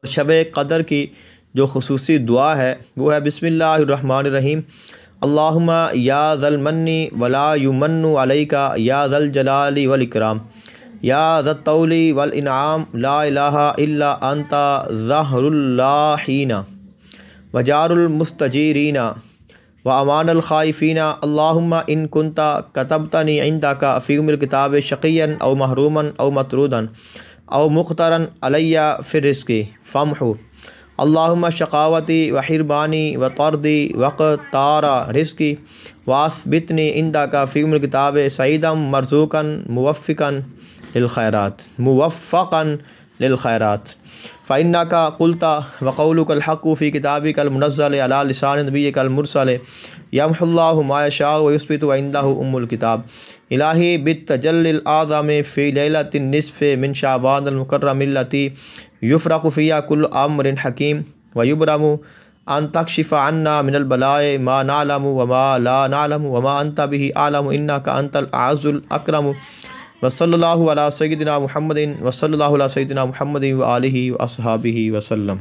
शब क़दर की जो ख़ुसूसी दुआ है वो है बिस्मिल्लाहिर्रहमानिर्रहीम। अल्लाहुम्मा या ज़ल मन्नी वला युमन्नु अलैका या ज़ल जलाली वल इकराम या ज़त तौली वल इनाम ला इलाहा इल्ला अंता ज़हरुल्लाहीना वजारुल मुस्तजीरीना व अमानुल खाइफीना। अल्लाहुम्मा इन कुंता कतबतनी इंदका फ़ी उम्मिल किताब शक़िय्यन औ महरूमन औ मतरूदन औ मुख्तरन अलैया फ़िर रिज़्क़ी फ़म्हु। अल्लाहुम्मा शक़ावती व हिरबानी व तर्दी वक़्तारा रिज़्क़ी वास्बितनी इंदका फ़ी उम्मिल किताब सईदम मरज़ूक़न मुवफ़्फ़क़न लिल खैरात। फ़इन्नका क़ुल्ता व क़ौलुकल हक़्क़ु फ़ी किताबिकल मुनज़्ज़ल अला लिसान नबिय्यिकल मुरसल यम्हुल्लाहु मा यशाअ व युस्बितु व इंदहु उम्मुल किताब। इलाही बित्तजल्लिल आज़म फ़ी लैलतिन निस्फ़ि मिन शअबानिल मुकर्रम अल्लती युफ़रक़ु फ़ीहा कुल्लु अम्रिन हकीम व युबरमु अन तक्शिफ़ अन्ना मिनल बलाए मा नअलमु व मा ला नअलमु व मा अंत बिही अअलमु इन्नका अंतल अअज़्ज़ुल अकरमु। व सल्लल्लाहु अला सय्यिदिना मुहम्मदिन व सल्लल्लाहु अला सय्यिदिना मुहम्मदिन व आलिहि व अस्हाबिहि व सल्लम।